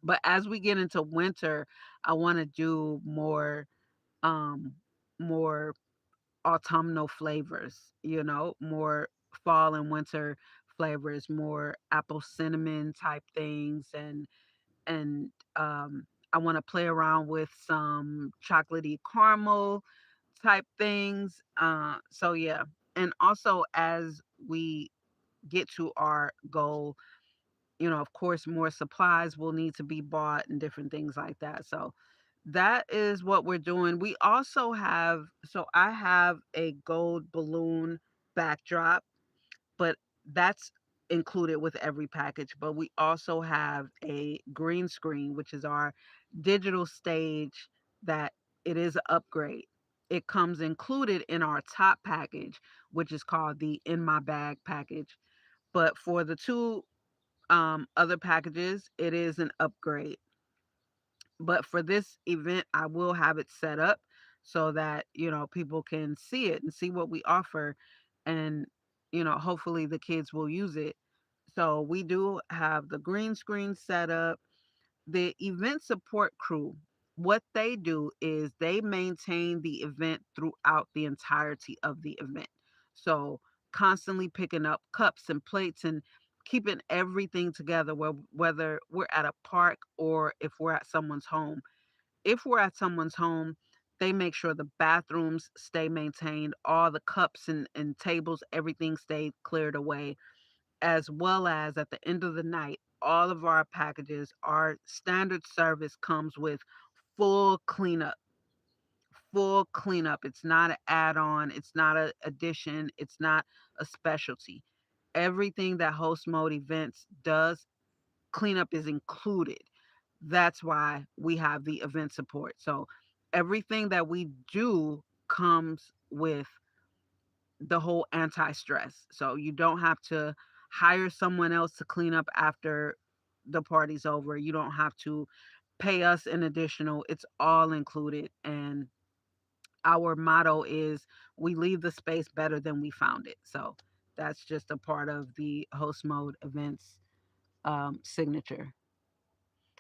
But as we get into winter, I want to do um more autumnal flavors, more fall and winter flavors, more apple cinnamon type things, and I want to play around with some chocolatey caramel type things. So yeah. And also as we get to our goal, of course, more supplies will need to be bought and different things like that. So that is what we're doing. We also have, so I have a gold balloon backdrop, but that's included with every package. But we also have a green screen, which is our digital stage, that it is an upgrade. It comes included in our top package, which is called the In My Bag package. But for the two other packages, it is an upgrade. But for this event, I will have it set up so that, people can see it and see what we offer. And, hopefully the kids will use it. So we do have the green screen set up. The event support crew, what they do is they maintain the event throughout the entirety of the event. So constantly picking up cups and plates and keeping everything together, whether we're at a park or if we're at someone's home. If we're at someone's home, they make sure the bathrooms stay maintained, all the cups and tables, everything stayed cleared away, as well as at the end of the night, all of our packages, our standard service comes with full cleanup. Full cleanup. It's not an add on, it's not an addition, it's not a specialty. Everything that Host Mode Events does, cleanup is included. That's why we have the event support. So everything that we do comes with the whole anti-stress. So you don't have to hire someone else to clean up after the party's over. You don't have to pay us an additional. It's all included. And our motto is we leave the space better than we found it. So that's just a part of the Host Mode Events signature.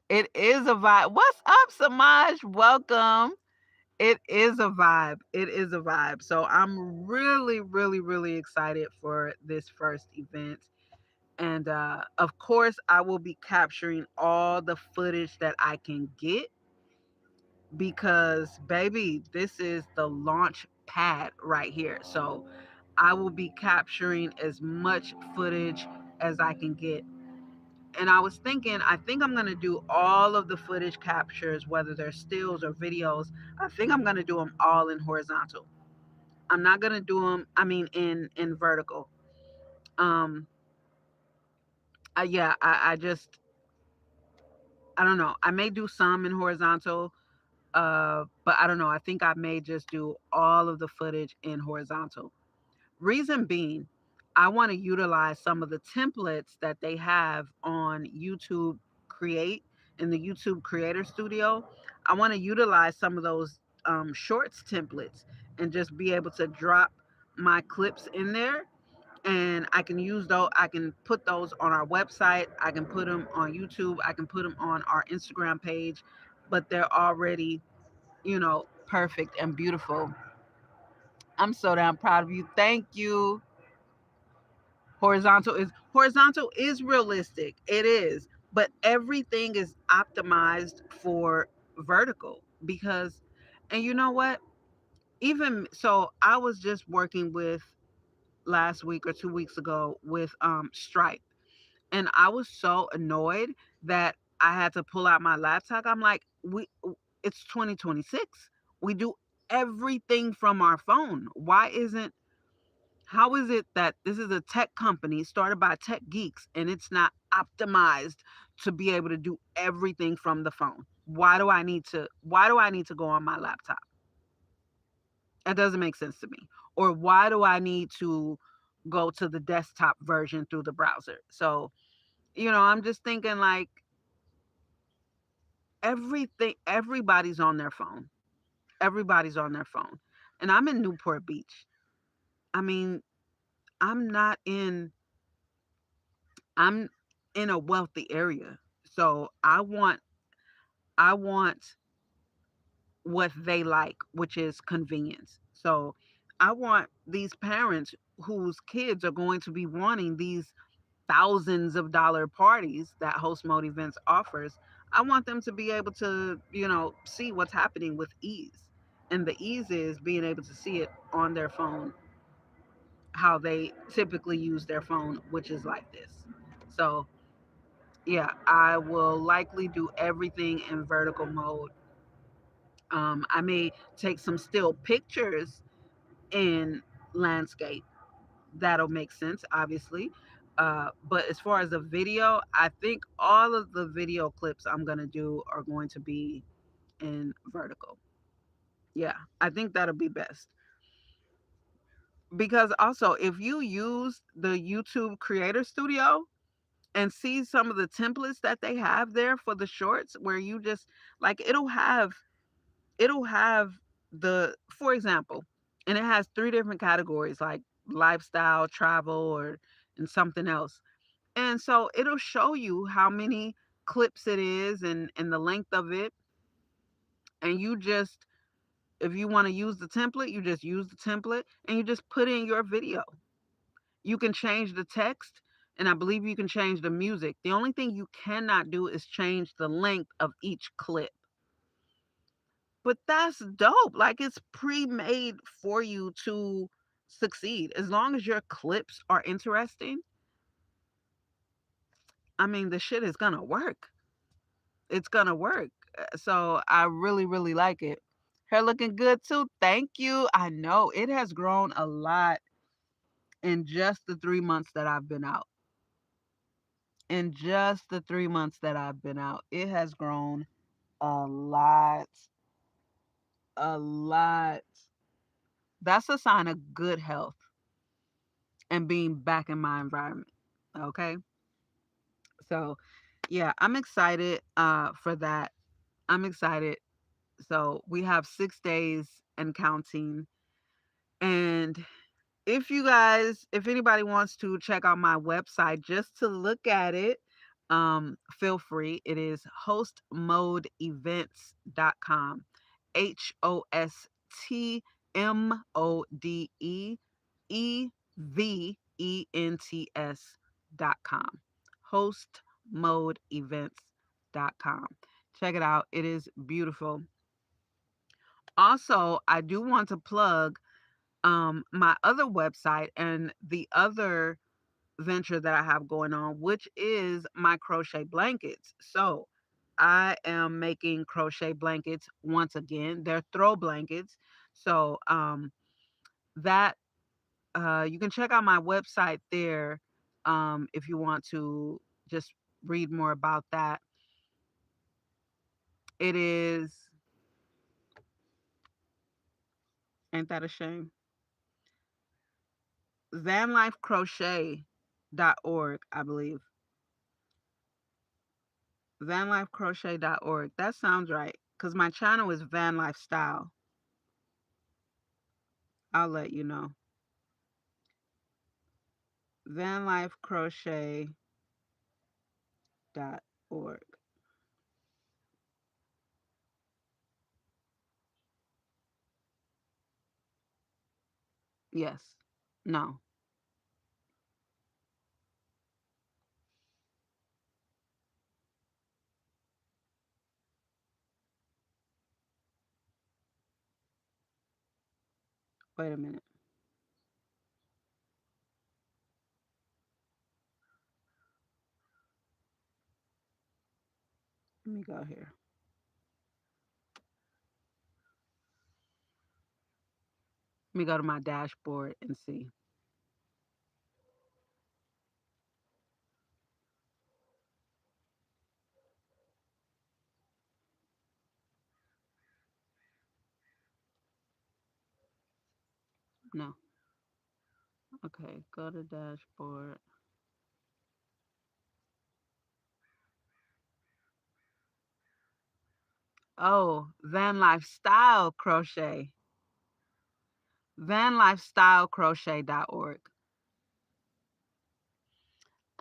It is a vibe. What's up, Samaj? Welcome. It is a vibe. It is a vibe. So I'm really, really, really excited for this first event. And of course, I will be capturing all the footage that I can get because, baby, this is the launch pad right here. So I will be capturing as much footage as I can get. And I was thinking, I think I'm going to do all of the footage captures, whether they're stills or videos. I think I'm going to do them all in horizontal. I'm not going to do them, I mean, in vertical. Um, yeah, I just, I don't know. I may do some in horizontal, but I don't know. I think I may just do all of the footage in horizontal. Reason being, I want to utilize some of the templates that they have on YouTube Create in the YouTube Creator Studio. I want to utilize some of those shorts templates and just be able to drop my clips in there and I can use those. I can put those on our website. I can put them on YouTube. I can put them on our Instagram page, but they're already, perfect and beautiful. I'm so damn proud of you. Thank you. Horizontal is realistic. It is, but everything is optimized for vertical because, and you know what? Even so, I was just working with last week or 2 weeks ago with Stripe, and I was so annoyed that I had to pull out my laptop. I'm like, it's 2026. We do everything from our phone. Why isn't How is it that this is a tech company started by tech geeks and it's not optimized to be able to do everything from the phone? Why do I need to go on my laptop? That doesn't make sense to me. Or why do I need to go to the desktop version through the browser? So, I'm just thinking like everybody's on their phone. Everybody's on their phone. And I'm in Newport Beach. I mean, I'm not in I'm in a wealthy area. So I want what they like, which is convenience. So I want these parents whose kids are going to be wanting these thousands of dollar parties that Host Mode Events offers. I want them to be able to, see what's happening with ease. And the ease is being able to see it on their phone, how they typically use their phone, which is like this. So yeah, I will likely do everything in vertical mode. I may take some still pictures in landscape. That'll make sense, obviously. But as far as the video, I think all of the video clips I'm going to do are going to be in vertical. Yeah, I think that'll be best. Because also, if you use the YouTube Creator Studio and see some of the templates that they have there for the shorts, where you just like it'll have the for example, and it has three different categories like lifestyle, travel, or and something else. And so it'll show you how many clips it is and the length of it. And you just, if you want to use the template, you just use the template and you just put in your video. You can change the text, and I believe you can change the music. The only thing you cannot do is change the length of each clip. But that's dope. Like, it's pre-made for you to succeed. As long as your clips are interesting, I mean, the shit is gonna work. It's gonna work. So I really, really like it. Hair looking good too. Thank you. I know it has grown a lot in just the 3 months that I've been out. In just the 3 months that I've been out, it has grown a lot. A lot. That's a sign of good health and being back in my environment. Okay. So yeah, I'm excited for that. I'm excited. So we have 6 days and counting. And if anybody wants to check out my website just to look at it, feel free. It is hostmodeevents.com. HostModeEvents.com. Hostmodeevents.com. Check it out. It is beautiful. Also, I do want to plug my other website and the other venture that I have going on, which is my crochet blankets. So I am making crochet blankets once again. They're throw blankets. So that you can check out my website there if you want to just read more about that. It is, ain't that a shame? VanLifeCrochet.org, I believe. VanLifeCrochet.org. That sounds right. Because my channel is Van Lifestyle. I'll let you know. VanLifeCrochet.org. Yes. No. Wait a minute. Let me go here. Let me go to my dashboard and see. No. Okay, go to dashboard. Oh, Van Lifestyle Crochet. VanLifestylecrochet.org.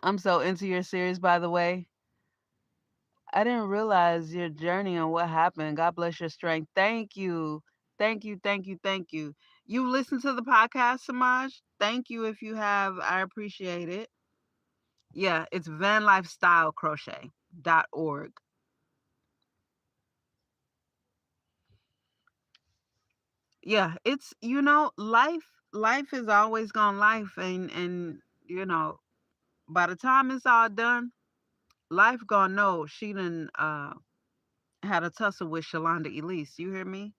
I'm so into your series, by the way. I didn't realize your journey and what happened. God bless your strength. Thank you. Thank you. Thank you. Thank you. You listen to the podcast, Samaj? Thank you if you have. I appreciate it. Yeah, it's vanlifestylecrochet.org. Yeah, it's life is always gonna life and by the time it's all done, life gonna know she done had a tussle with Shalonda Elise. You hear me?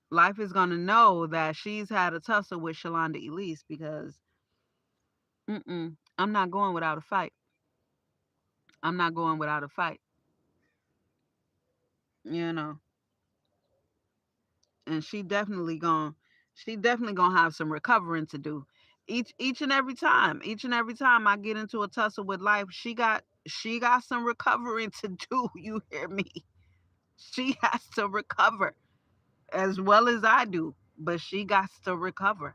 Life is gonna know that she's had a tussle with Shalonda Elise because I'm not going without a fight. I'm not going without a fight. You know, and she definitely gonna have some recovering to do. Each and every time I get into a tussle with life, she got some recovering to do. You hear me? She has to recover as well as I do, but she got to recover.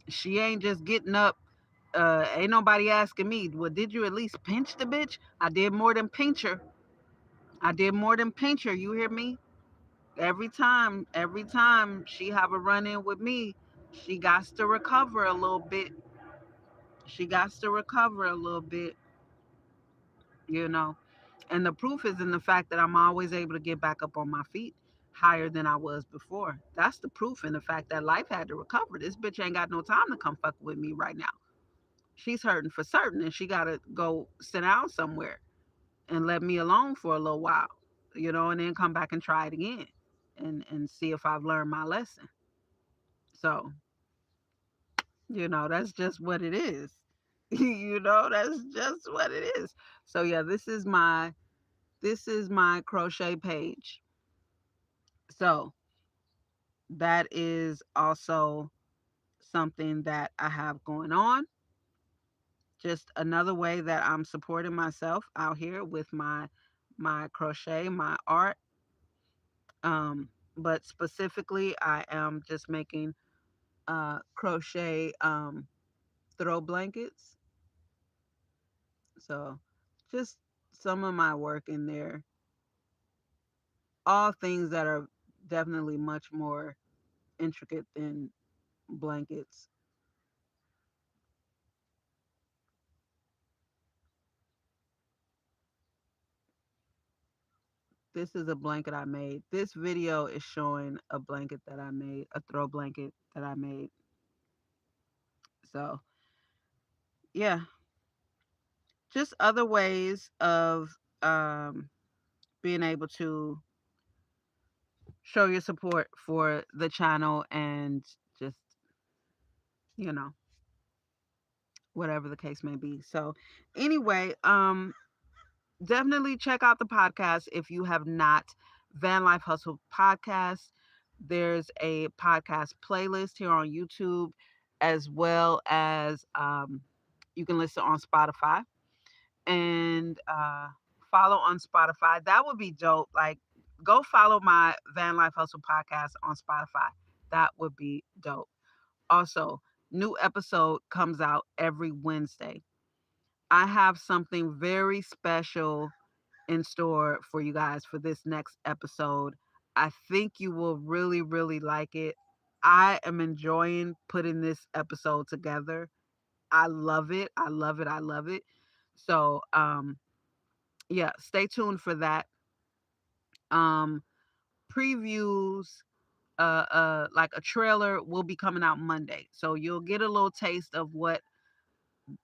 She ain't just getting up. Ain't nobody asking me, well, did you at least pinch the bitch? I did more than pinch her. I did more than pinch her. You hear me? Every time she have a run in with me, she got to recover a little bit. She got to recover a little bit, you know. And the proof is in the fact that I'm always able to get back up on my feet higher than I was before. That's the proof in the fact that life had to recover. This bitch ain't got no time to come fuck with me right now. She's hurting for certain and she got to go sit down somewhere and let me alone for a little while, and then come back and try it again and see if I've learned my lesson. So, that's just what it is. That's just what it is. So yeah, this is my crochet page. So that is also something that I have going on. Just another way that I'm supporting myself out here with my crochet, my art. But specifically, I am just making crochet throw blankets. So just some of my work in there, all things that are definitely much more intricate than blankets. This is a blanket I made. This video is showing a blanket that I made, a throw blanket that I made. So, yeah, just other ways of um, being able to show your support for the channel and just, you know, whatever the case may be. So, anyway, definitely check out the podcast if you have not. Van Life Hustle podcast. There's a podcast playlist here on YouTube, as well as you can listen on Spotify and follow on Spotify. That would be dope. Like, go follow my Van Life Hustle podcast on Spotify. That would be dope. Also, New episode comes out every Wednesday. I have something very special in store for you guys for this next episode. I think you will really, really like it. I am enjoying putting this episode together. I love it. I love it. I love it. So, yeah, stay tuned for that. Um, Previews, like a trailer will be coming out Monday. So you'll get a little taste of what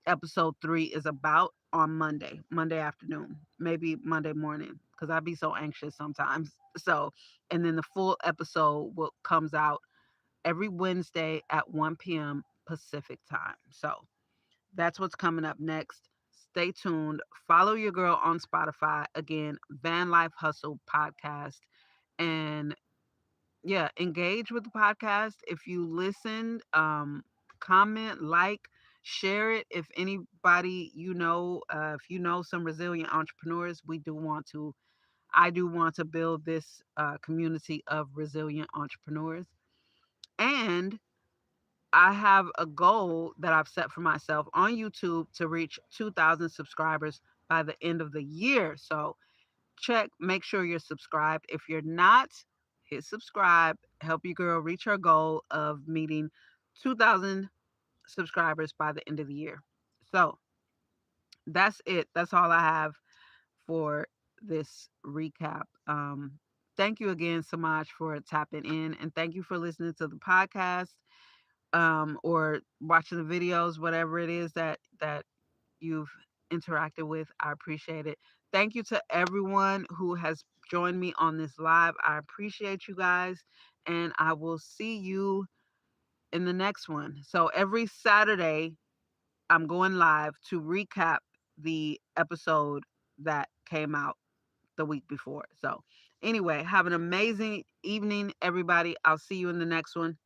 episode 3 is about on Monday afternoon, maybe Monday morning, because I'd be so anxious sometimes. So, and then the full episode will comes out every Wednesday at 1 p.m. Pacific time. So that's what's coming up next. Stay tuned. Follow your girl on Spotify. Again, Van Life Hustle Podcast. And yeah, engage with the podcast. If you listened, comment, like, share it. If anybody if you know some resilient entrepreneurs, I do want to build this community of resilient entrepreneurs. And I have a goal that I've set for myself on YouTube to reach 2,000 subscribers by the end of the year. So make sure you're subscribed. If you're not, hit subscribe. Help your girl reach her goal of meeting 2,000 subscribers by the end of the year. So that's it. That's all I have for this recap. Thank you again so much for tapping in, and thank you for listening to the podcast, or watching the videos, whatever it is that you've interacted with. I appreciate it. Thank you to everyone who has joined me on this live. I appreciate you guys, and I will see you in the next one. So every Saturday, I'm going live to recap the episode that came out the week before. So, anyway, have an amazing evening, everybody. I'll see you in the next one.